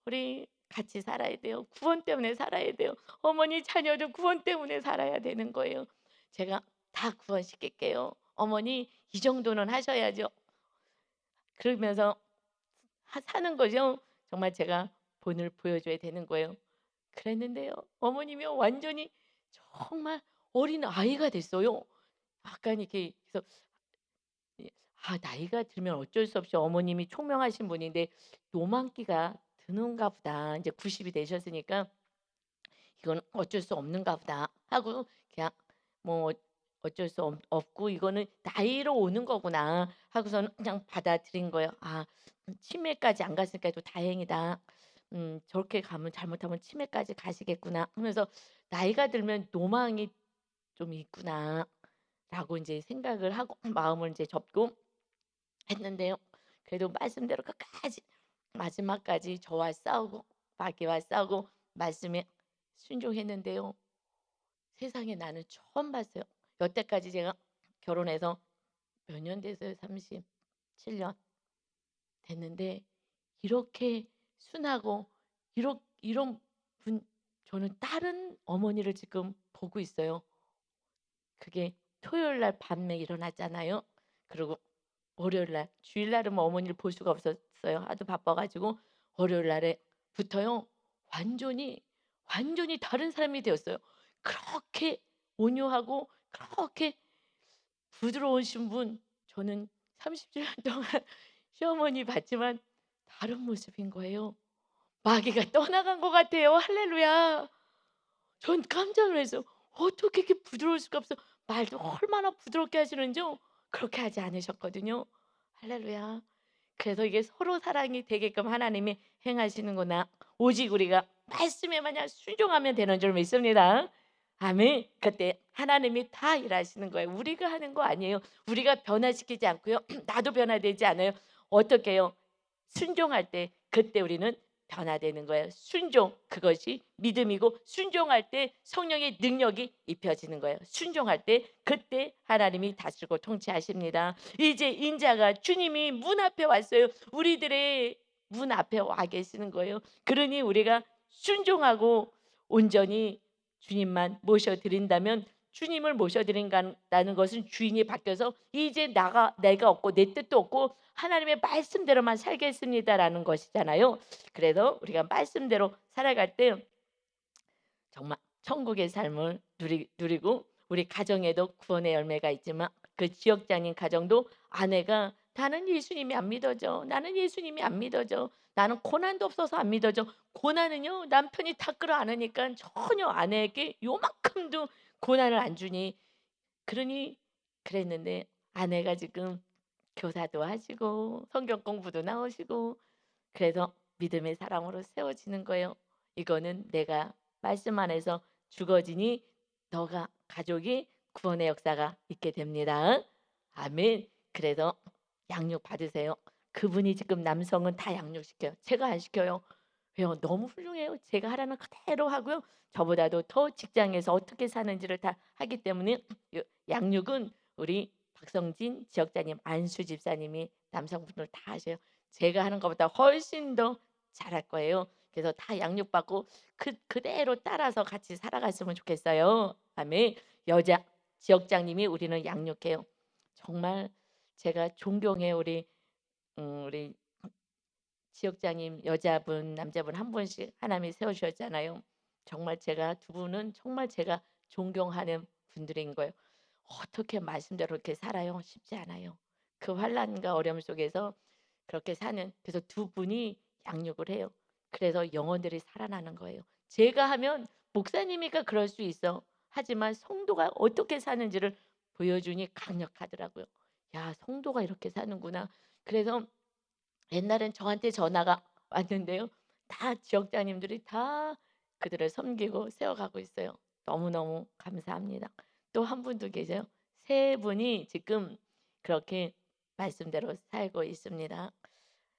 우리 같이 살아야 돼요. 구원 때문에 살아야 돼요. 어머니 자녀도 구원 때문에 살아야 되는 거예요. 제가 다 구원시킬게요. 어머니 이 정도는 하셔야죠. 그러면서 사는 거죠. 정말 제가 본을 보여줘야 되는 거예요. 그랬는데요, 어머님이 완전히 정말 어린 아이가 됐어요. 약간 이렇게. 그래서 나이가 들면 어쩔 수 없이, 어머님이 총명하신 분인데 노만기가 드는가 보다. 이제 90이 되셨으니까 이건 어쩔 수 없는가 보다 하고 그냥 뭐 어쩔 수 없고 이거는 나이로 오는 거구나 하고서는 그냥 받아들인 거예요. 치매까지 안 갔으니까 또 다행이다. 저렇게 가면 잘못하면 치매까지 가시겠구나 하면서 나이가 들면 노망이 좀 있구나라고 이제 생각을 하고 마음을 이제 접고 했는데요. 그래도 말씀대로 끝까지 마지막까지 저와 싸우고 마귀와 싸우고 말씀에 순종했는데요. 세상에 나는 처음 봤어요. 여태까지 제가 결혼해서 몇 년 됐어요? 37년 됐는데 이렇게 순하고 이런 분, 저는 다른 어머니를 지금 보고 있어요. 그게 토요일 날 밤에 일어났잖아요. 그리고 월요일 날, 주일 날은 뭐 어머니를 볼 수가 없었어요. 하도 바빠 가지고 월요일 날에부터요. 완전히 다른 사람이 되었어요. 그렇게 온유하고 그렇게 부드러우신 분, 저는 37년 동안 시어머니 봤지만 다른 모습인 거예요. 마귀가 떠나간 것 같아요. 할렐루야. 전 깜짝 놀랐어요. 어떻게 이렇게 부드러울 수가 없어. 말도 얼마나 부드럽게 하시는지요. 그렇게 하지 않으셨거든요. 할렐루야. 그래서 이게 서로 사랑이 되게끔 하나님이 행하시는구나. 오직 우리가 말씀에 마냥 순종하면 되는 줄 믿습니다. 아멘. 그때 하나님이 다 일하시는 거예요. 우리가 하는 거 아니에요. 우리가 변화시키지 않고요. 나도 변화되지 않아요. 어떻게 해요? 순종할 때 그때 우리는 변화되는 거예요. 순종, 그것이 믿음이고 순종할 때 성령의 능력이 입혀지는 거예요. 순종할 때 그때 하나님이 다스리고 통치하십니다. 이제 인자가 주님이 문 앞에 왔어요. 우리들의 문 앞에 와 계시는 거예요. 그러니 우리가 순종하고 온전히 주님만 모셔드린다면, 주님을 모셔드린다는 것은 주인이 바뀌어서 이제 내가 없고 내 뜻도 없고 하나님의 말씀대로만 살겠습니다라는 것이잖아요. 그래서 우리가 말씀대로 살아갈 때 정말 천국의 삶을 누리고 우리 가정에도 구원의 열매가 있지만 그 지역장인 가정도 아내가 나는 예수님이 안 믿어져. 나는 예수님이 안 믿어져. 나는 고난도 없어서 안 믿어져. 고난은요 남편이 다 끌어안으니까 전혀 아내에게 요만큼도 고난을 안 주니 그러니 그랬는데 아내가 지금 교사도 하시고 성경 공부도 나오시고 그래서 믿음의 사람으로 세워지는 거예요. 이거는 내가 말씀 안에서 죽어지니 너가 가족이 구원의 역사가 있게 됩니다. 아멘. 그래서 양육 받으세요. 그분이 지금 남성은 다 양육시켜요. 제가 안 시켜요. 왜요? 너무 훌륭해요. 제가 하라는 그대로 하고요. 저보다도 더 직장에서 어떻게 사는지를 다 하기 때문에 양육은 우리 박성진 지역자님, 안수 집사님이 남성분들 다 하셔요. 제가 하는 것보다 훨씬 더 잘할 거예요. 그래서 다 양육받고 그대로 따라서 같이 살아갔으면 좋겠어요. 아멘. 여자 지역장님이 우리는 양육해요. 정말 제가 존경해요. 우리 지역장님 여자분 남자분 한 분씩 하나님이 세우셨잖아요. 정말 제가 두 분은 정말 제가 존경하는 분들인 거예요. 어떻게 말씀대로 이렇게 살아요? 쉽지 않아요. 그 환란과 어려움 속에서 그렇게 사는 그래서 두 분이 양육을 해요. 그래서 영혼들이 살아나는 거예요. 제가 하면 목사님이니까 그럴 수 있어. 하지만 성도가 어떻게 사는지를 보여주니 강력하더라고요. 야, 성도가 이렇게 사는구나. 그래서 옛날엔 저한테 전화가 왔는데요. 다 지역장님들이 다 그들을 섬기고 세워가고 있어요. 너무너무 감사합니다. 또 한 분도 계세요. 세 분이 지금 그렇게 말씀대로 살고 있습니다.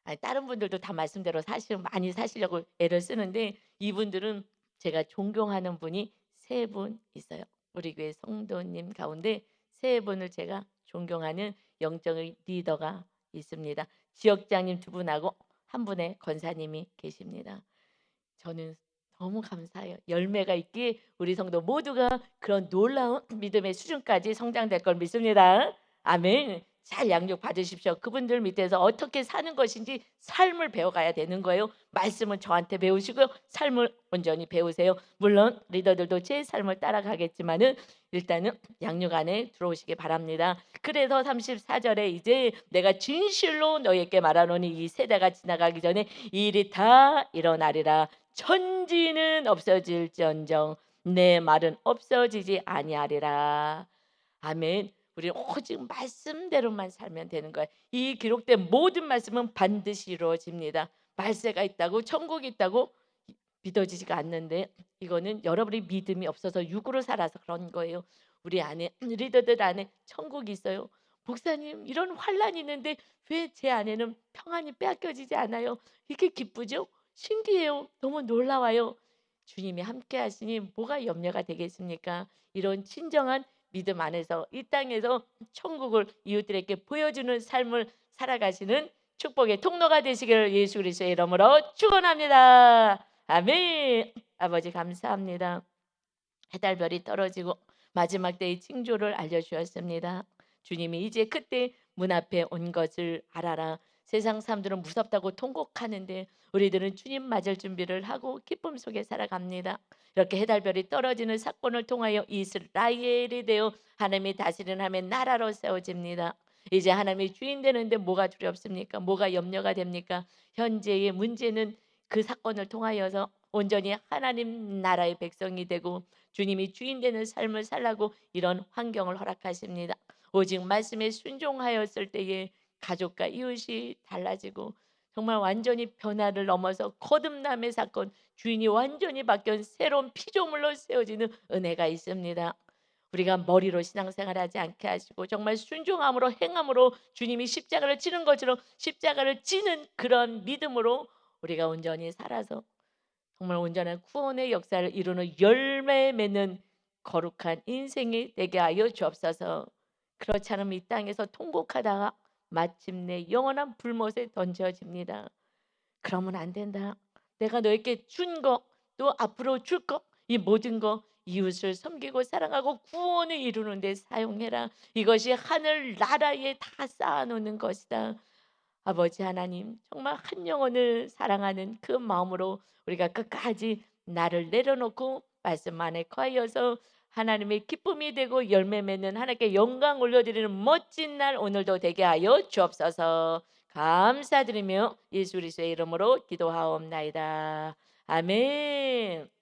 아니, 다른 분들도 다 말씀대로 많이 사시려고 애를 쓰는데 이분들은 제가 존경하는 분이 세 분 있어요. 우리 교회 성도님 가운데 세 분을 제가 존경하는 영적인 리더가 있습니다. 지역장님 두 분하고 한 분의 권사님이 계십니다. 저는 너무 감사해요. 열매가 있기에 우리 성도 모두가 그런 놀라운 믿음의 수준까지 성장될 걸 믿습니다. 아멘. 잘 양육 받으십시오. 그분들 밑에서 어떻게 사는 것인지 삶을 배워가야 되는 거예요. 말씀은 저한테 배우시고요. 삶을 온전히 배우세요. 물론 리더들도 제 삶을 따라가겠지만은 일단은 양육 안에 들어오시기 바랍니다. 그래서 34절에 이제 내가 진실로 너희에게 말하노니 이 세대가 지나가기 전에 이 일이 다 일어나리라. 천지는 없어질지언정 내 말은 없어지지 아니하리라. 아멘. 우리는 오직 말씀대로만 살면 되는 거예요. 이 기록된 모든 말씀은 반드시 이루어집니다. 말세가 있다고 천국이 있다고 믿어지지가 않는데 이거는 여러분이 믿음이 없어서 육으로 살아서 그런 거예요. 우리 안에 리더들 안에 천국이 있어요. 목사님 이런 환란이 있는데 왜 제 안에는 평안이 빼앗겨지지 않아요? 이렇게 기쁘죠? 신기해요. 너무 놀라워요. 주님이 함께 하시니 뭐가 염려가 되겠습니까? 이런 친정한 믿음 안에서 이 땅에서 천국을 이웃들에게 보여주는 삶을 살아가시는 축복의 통로가 되시기를 예수 그리스도의 이름으로 축원합니다. 아멘. 아버지 감사합니다. 해달별이 떨어지고 마지막 때의 징조를 알려주었습니다. 주님이 이제 그때 문 앞에 온 것을 알아라. 세상 사람들은 무섭다고 통곡하는데 우리들은 주님 맞을 준비를 하고 기쁨 속에 살아갑니다. 이렇게 해달별이 떨어지는 사건을 통하여 이스라엘이 되어 하나님이 다스리는 하나님의 나라로 세워집니다. 이제 하나님이 주인 되는데 뭐가 두렵습니까? 뭐가 염려가 됩니까? 현재의 문제는 그 사건을 통하여서 온전히 하나님 나라의 백성이 되고 주님이 주인 되는 삶을 살라고 이런 환경을 허락하십니다. 오직 말씀에 순종하였을 때에 가족과 이웃이 달라지고 정말 완전히 변화를 넘어서 거듭남의 사건, 주인이 완전히 바뀐 새로운 피조물로 세워지는 은혜가 있습니다. 우리가 머리로 신앙생활하지 않게 하시고 정말 순종함으로 행함으로 주님이 십자가를 지는 것처럼 십자가를 지는 그런 믿음으로 우리가 온전히 살아서 정말 온전한 구원의 역사를 이루는 열매 맺는 거룩한 인생이 되게 하여 주옵소서. 그렇지 않으면 이 땅에서 통곡하다가 마침내 영원한 불못에 던져집니다. 그러면 안 된다. 내가 너에게 준 거, 또 앞으로 줄 거, 이 모든 거 이웃을 섬기고 사랑하고 구원을 이루는 데 사용해라. 이것이 하늘 나라에 다 쌓아놓는 것이다. 아버지 하나님, 정말 한 영혼을 사랑하는 그 마음으로 우리가 끝까지 나를 내려놓고 말씀 안에 거하여서 하나님의 기쁨이 되고 열매 맺는 하나님께 영광 올려드리는 멋진 날 오늘도 되게 하여 주옵소서. 감사드리며 예수 그리스도의 이름으로 기도하옵나이다. 아멘.